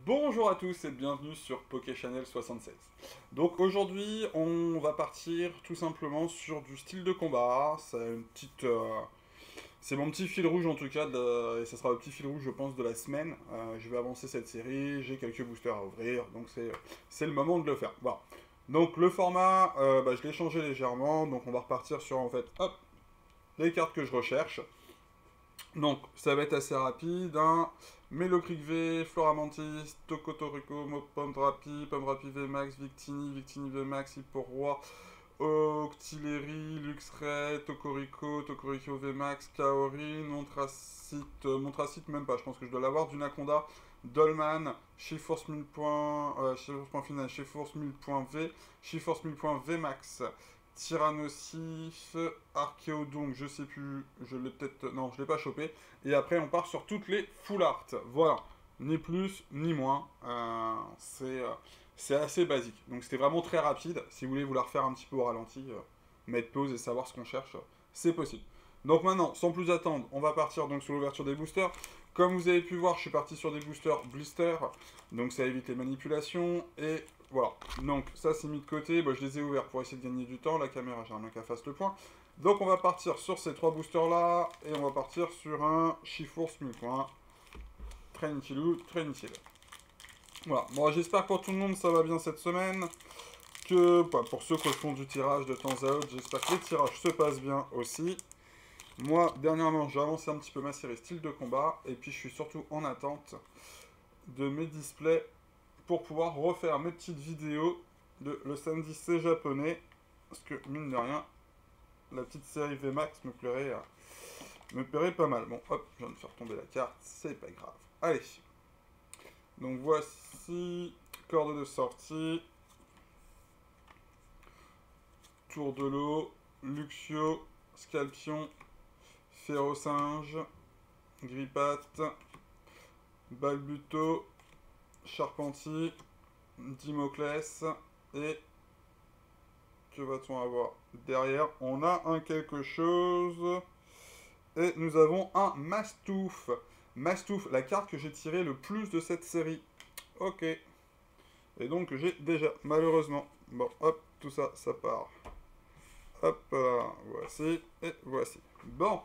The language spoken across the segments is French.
Bonjour à tous et bienvenue sur PokéChannel 76. Donc aujourd'hui on va partir tout simplement sur du style de combat. C'est mon petit fil rouge en tout cas et ça sera le petit fil rouge je pense de la semaine. Je vais avancer cette série, j'ai quelques boosters à ouvrir donc c'est le moment de le faire. Voilà. Donc le format je l'ai changé légèrement donc on va repartir sur en fait hop les cartes que je recherche. Donc, ça va être assez rapide, hein. Melocric V, Floramantis, Tokotoriko, Pomdrapi VMAX, Victini VMAX, Hipporoi, Octillery, Luxray, Tokoriko VMAX, Kaori, Montracite même pas, je pense que je dois l'avoir, Dunaconda, Dolman, Shiforce 1000 points, Shiforce point final, Shiforce 1000 points V, Shiforce 1000 points VMAX. Tyrannosif, Archéodonc, je sais plus, je l'ai peut-être... Non, je l'ai pas chopé. Et après, on part sur toutes les full art. Voilà, ni plus, ni moins. C'est assez basique. Donc c'était vraiment très rapide. Si vous voulez vous la refaire un petit peu au ralenti, mettre pause et savoir ce qu'on cherche, c'est possible. Donc maintenant, sans plus attendre, on va partir donc sur l'ouverture des boosters. Comme vous avez pu voir, je suis parti sur des boosters blister, donc ça évite les manipulations, et voilà. Donc ça c'est mis de côté, je les ai ouverts pour essayer de gagner du temps, la caméra j'aimerais bien qu'elle fasse le point. Donc on va partir sur ces trois boosters là, et on va partir sur un Shiforce 1000 points. Tranquillou, tranquille. Voilà, bon j'espère que pour tout le monde ça va bien cette semaine, que pour ceux qui font du tirage de temps à autre, j'espère que les tirages se passent bien aussi. Moi, dernièrement, j'ai avancé un petit peu ma série style de combat, et puis je suis surtout en attente de mes displays pour pouvoir refaire mes petites vidéos de le samedi c'est japonais, parce que mine de rien, la petite série VMAX me plairait pas mal. Bon, hop, je viens de faire tomber la carte, c'est pas grave. Allez, donc voici, corde de sortie, tour de l'eau, Luxio, Scalpion, Férocinge, Grippat, Balbuto, Charpentier, Dimoclès, et que va-t-on avoir derrière? On a un quelque chose, et nous avons un Mastouf. Mastouf, la carte que j'ai tirée le plus de cette série. Ok. Et donc j'ai déjà, malheureusement. Bon, hop, tout ça, ça part. Hop, voici, et voici. Bon.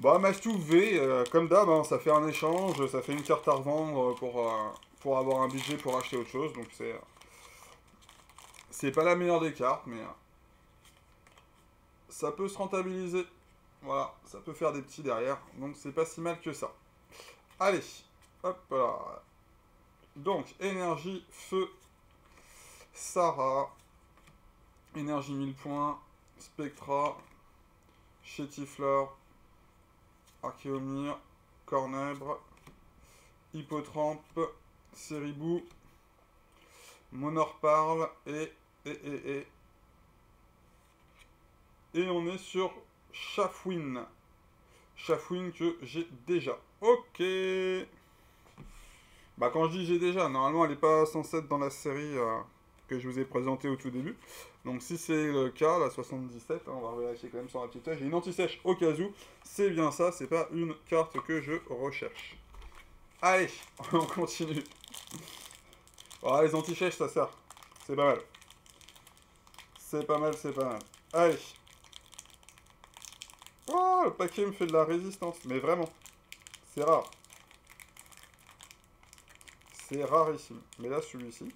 Bah, Mastouf V, comme d'hab, hein, ça fait un échange, ça fait une carte à revendre pour avoir un budget pour acheter autre chose, donc c'est pas la meilleure des cartes, mais ça peut se rentabiliser. Voilà, ça peut faire des petits derrière, donc c'est pas si mal que ça. Allez, hop là. Donc, énergie, feu, Sarah, énergie 1000 points, Spectra, Chétiflore, Archéomir, Cornèbre, Hippotrampe, Ceribou, Monorparle et on est sur Chafouine. Chafouine que j'ai déjà. Ok. Bah quand je dis j'ai déjà, normalement elle n'est pas censée être dans la série que je vous ai présentée au tout début. Donc si c'est le cas, la 77, hein, on va vérifier quand même sur la petite tâche. J'ai une anti-sèche au cas où. C'est bien ça, c'est pas une carte que je recherche. Allez, on continue. Oh, les anti-sèches ça sert. C'est pas mal. C'est pas mal, c'est pas mal. Allez. Oh, le paquet me fait de la résistance. Mais vraiment. C'est rare. C'est rarissime. Mais là, celui-ci.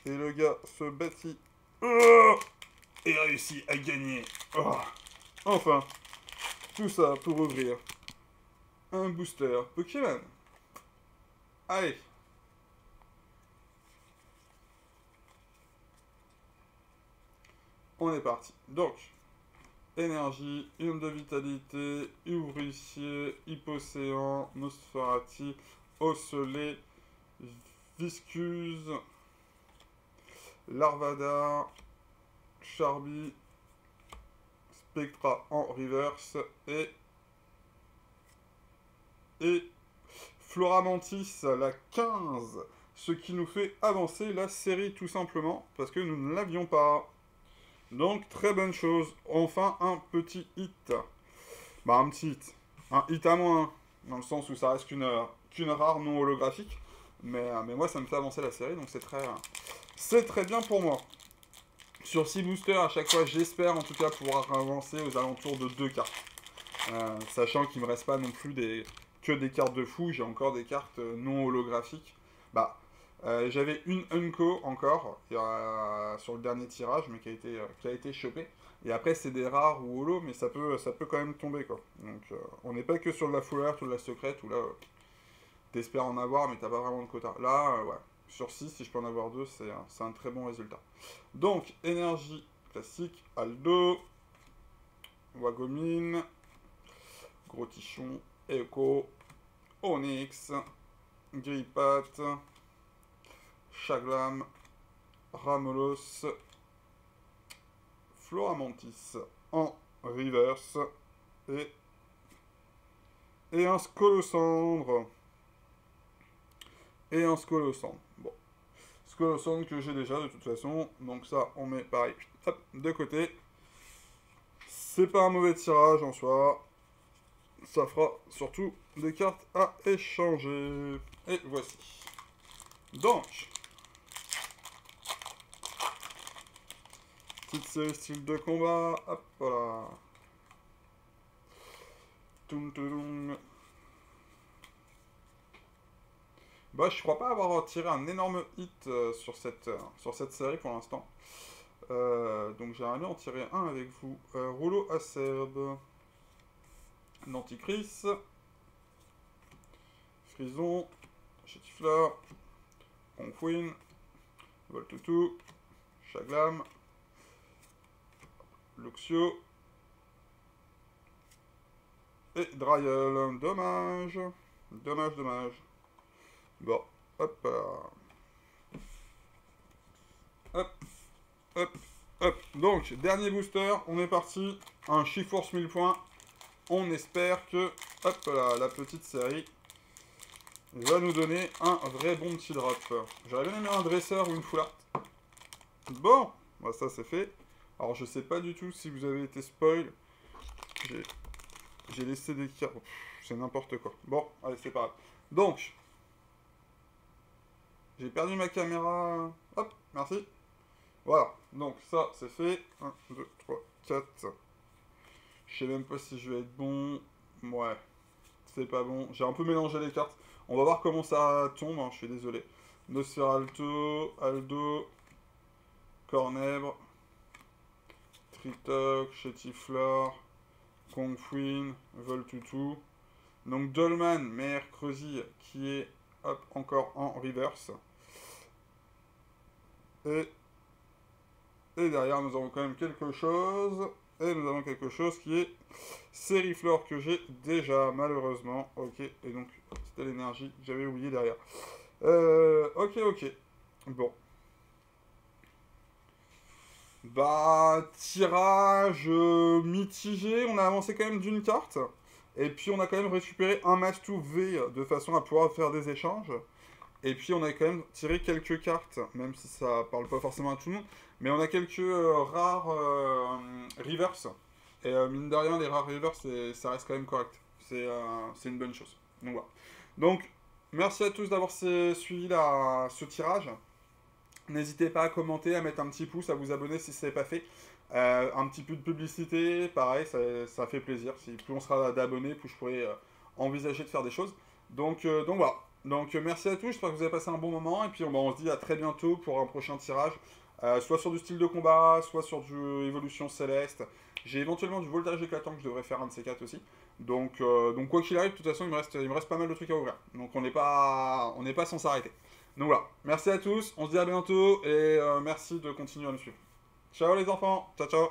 Et le gars se bâtit. Oh, et réussit à gagner. Oh, enfin. Tout ça pour ouvrir un booster Pokémon. Allez. On est parti. Donc, énergie, une de vitalité, Ouvrissier, Hypocéan, Nosferati, Osselet, Viscuse, Larvada, Charby, Spectra en reverse et Floramantis, la 15. ce qui nous fait avancer la série tout simplement, parce que nous ne l'avions pas. Donc, très bonne chose. Enfin, un petit hit. Bah, un petit hit. Un hit à moins, dans le sens où ça reste qu'une rare non holographique. Mais moi, ça me fait avancer la série, donc c'est très bien pour moi. Sur 6 boosters, à chaque fois, j'espère en tout cas pouvoir avancer aux alentours de 2 cartes. Sachant qu'il me reste pas non plus que des cartes de fou, j'ai encore des cartes non holographiques. Bah, j'avais une Unco encore sur le dernier tirage, mais qui a été chopé. Et après, c'est des rares ou holo, mais ça peut quand même tomber, quoi. Donc, on n'est pas que sur de la full art ou de la secrète, où là, t'espères en avoir, mais t'as pas vraiment de quota. Là, ouais, sur 6, si je peux en avoir 2, c'est un très bon résultat. Donc, énergie classique, Aldo, Wagomine, Gros Tichon, Echo, Onyx, Gripat, Chaglam, Ramolos, Floramantis en reverse et un Scolosandre. Et un Scolosandre. Bon. Scolosandre que j'ai déjà de toute façon. Donc ça, on met pareil. Hop, de côté. C'est pas un mauvais tirage en soi. Ça fera surtout des cartes à échanger. Et voici. Donc. Petite série style de combat. Hop, voilà. Toum, toum. Bah, je crois pas avoir tiré un énorme hit sur cette série pour l'instant. Donc j'aimerais bien en tirer un avec vous. Rouleau acerbe. Nanticris. Frison. Chétifleur. Conqueen. Voltutu. Chaglam. Luxio. Et Dryel. Dommage. Dommage. Bon, hop. Hop. Donc, dernier booster, on est parti. Un Chiforce 1000 points. On espère que, hop là, la petite série va nous donner un vrai bon petit drop. J'aurais bien aimé un dresseur ou une full art. Bon, bah ça c'est fait. Alors, je sais pas du tout si vous avez été spoil. J'ai laissé des cartes. C'est n'importe quoi. Bon, allez, c'est pas grave. Donc, j'ai perdu ma caméra. Hop, merci. Voilà, donc ça, c'est fait. 1, 2, 3, 4. Je sais même pas si je vais être bon. Ouais, c'est pas bon. J'ai un peu mélangé les cartes. On va voir comment ça tombe, hein, je suis désolé. Nosferalto, Aldo, Cornèbre, Tritok, Chétiflore, Conqueen, Voltutu. Donc Dolman, Mercredi, qui est hop, encore en reverse. Et derrière, nous avons quand même quelque chose. Et nous avons quelque chose qui est Sériflore que j'ai déjà, malheureusement. Ok, et donc, c'était l'énergie que j'avais oublié derrière. Ok. Bon. Bah, tirage mitigé. On a avancé quand même d'une carte. Et puis, on a quand même récupéré un Mastou V de façon à pouvoir faire des échanges. Et puis on a quand même tiré quelques cartes, même si ça parle pas forcément à tout le monde. Mais on a quelques rares reverse. Et mine de rien, les rares reverse, ça reste quand même correct. C'est une bonne chose. Donc voilà. Donc, merci à tous d'avoir suivi ce tirage. N'hésitez pas à commenter, à mettre un petit pouce, à vous abonner si ce n'est pas fait. Un petit peu de publicité, pareil, ça fait plaisir. Plus on sera d'abonnés, plus je pourrai envisager de faire des choses. Donc voilà. Donc merci à tous, j'espère que vous avez passé un bon moment, et puis on se dit à très bientôt pour un prochain tirage, soit sur du style de combat, soit sur du évolution céleste. J'ai éventuellement du voltage éclatant que je devrais faire un de ces quatre aussi. Donc quoi qu'il arrive, de toute façon il me reste pas mal de trucs à ouvrir. Donc on n'est pas sans s'arrêter. Donc voilà, merci à tous, on se dit à bientôt, et merci de continuer à nous suivre. Ciao les enfants, ciao.